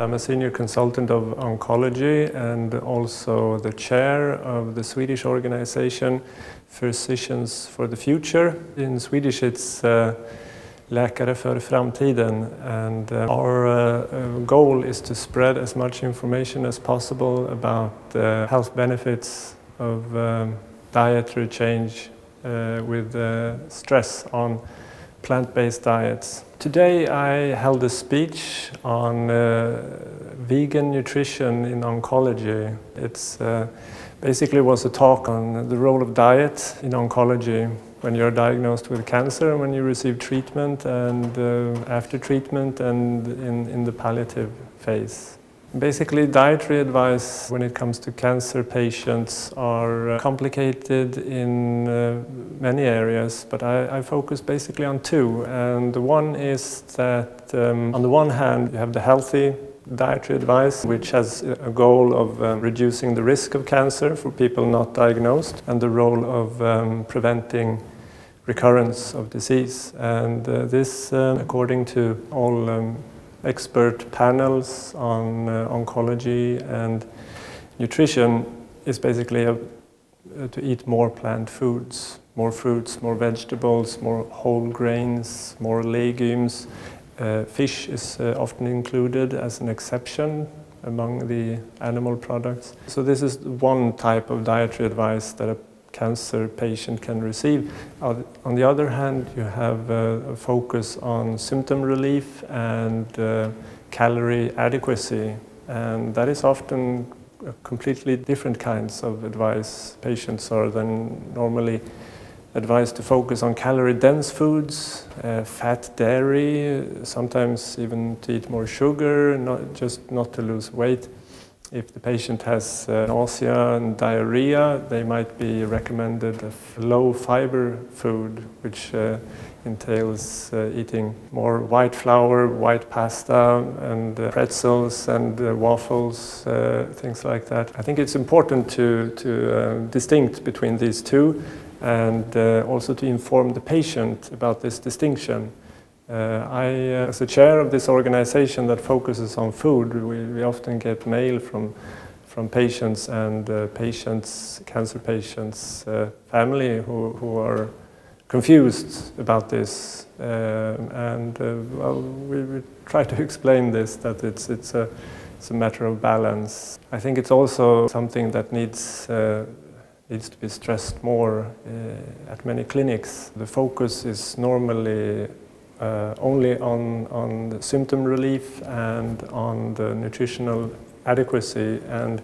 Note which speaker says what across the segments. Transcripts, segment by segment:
Speaker 1: I'm a senior consultant of oncology and also the chair of the Swedish organization Physicians for the Future. In Swedish it's Läkare för framtiden, and our goal is to spread as much information as possible about the health benefits of dietary change with stress on plant-based diets. Today I held a speech on vegan nutrition in oncology. It's basically was a talk on the role of diet in oncology when you're diagnosed with cancer, when you receive treatment, and after treatment, and in the palliative phase. Basically, dietary advice when it comes to cancer patients are complicated in many areas, but I focus basically on two. And the one is that on the one hand you have the healthy dietary advice, which has a goal of reducing the risk of cancer for people not diagnosed, and the role of preventing recurrence of disease. And this, according to all expert panels on oncology and nutrition, is basically to eat more plant foods, more fruits, more vegetables, more whole grains, more legumes. Fish is often included as an exception among the animal products. So this is one type of dietary advice that a cancer patient can receive. On the other hand, you have a focus on symptom relief and calorie adequacy, and that is often completely different kinds of advice. Patients are then normally advised to focus on calorie-dense foods, fat, dairy, sometimes even to eat more sugar, not to lose weight. If the patient has nausea and diarrhea, they might be recommended a low-fiber food, which entails eating more white flour, white pasta, and pretzels and waffles, things like that. I think it's important to distinct between these two, and also to inform the patient about this distinction. As the chair of this organization that focuses on food, we often get mail from patients and cancer patients' family who are confused about this, and well, we try to explain this, that it's a matter of balance. I think it's also something that needs to be stressed more at many clinics. The focus is normally only on the symptom relief and on the nutritional adequacy, and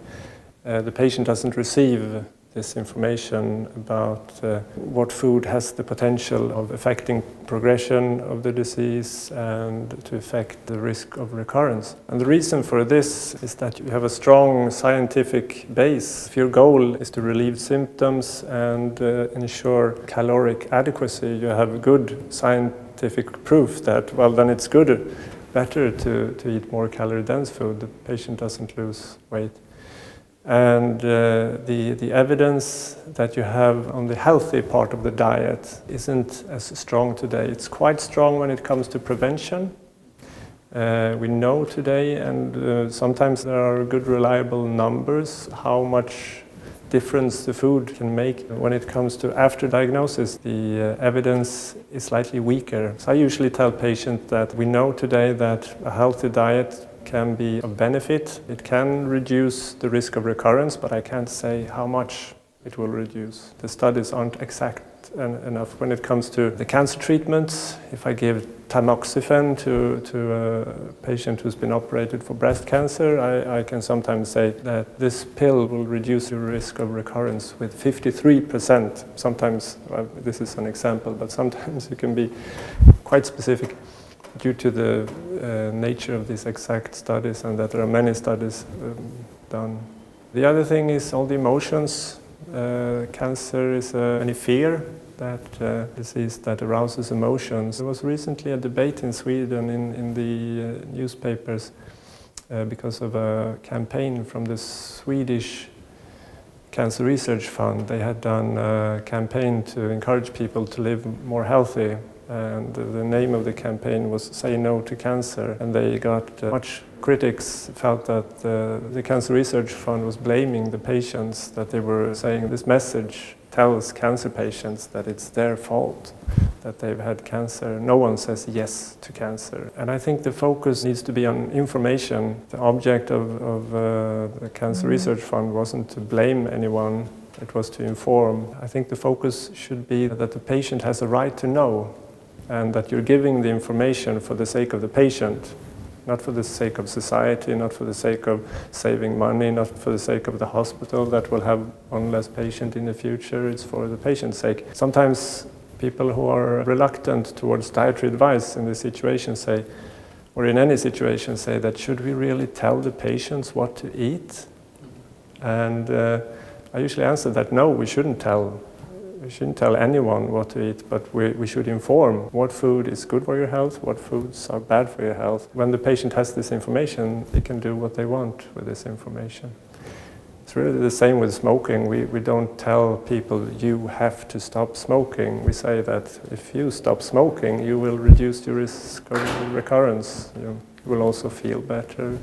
Speaker 1: the patient doesn't receive this information about what food has the potential of affecting progression of the disease and to affect the risk of recurrence. And the reason for this is that you have a strong scientific base. If your goal is to relieve symptoms and ensure caloric adequacy, you have good scientific proof that, well, then it's better to eat more calorie-dense food. The patient doesn't lose weight. And the evidence that you have on the healthy part of the diet isn't as strong today. It's quite strong when it comes to prevention. We know today, and sometimes there are good reliable numbers, how much difference the food can make. When it comes to after diagnosis, the evidence is slightly weaker. So I usually tell patients that we know today that a healthy diet can be of benefit. It can reduce the risk of recurrence, but I can't say how much it will reduce. The studies aren't exact enough. When it comes to the cancer treatments, if I give tamoxifen to a patient who's been operated for breast cancer, I can sometimes say that this pill will reduce your risk of recurrence with 53%. Sometimes, well, this is an example, but sometimes it can be quite specific due to the nature of these exact studies, and that there are many studies done. The other thing is all the emotions. Cancer is any fear, that disease that arouses emotions. There was recently a debate in Sweden in the newspapers because of a campaign from the Swedish Cancer Research Fund. They had done a campaign to encourage people to live more healthy. And the name of the campaign was Say No to Cancer. And they got much critics felt that the Cancer Research Fund was blaming the patients, that they were saying this message tells cancer patients that it's their fault that they've had cancer. No one says yes to cancer. And I think the focus needs to be on information. The object of the Cancer Research Fund wasn't to blame anyone, it was to inform. I think the focus should be that the patient has a right to know, and that you're giving the information for the sake of the patient, not for the sake of society, not for the sake of saving money, not for the sake of the hospital that will have one less patient in the future. It's for the patient's sake. Sometimes people who are reluctant towards dietary advice in this situation say, or in any situation say that, should we really tell the patients what to eat? And I usually answer that no, we shouldn't tell anyone what to eat, but we should inform what food is good for your health, what foods are bad for your health. When the patient has this information, they can do what they want with this information. It's really the same with smoking. We don't tell people you have to stop smoking. We say that if you stop smoking, you will reduce your risk of recurrence. You will also feel better.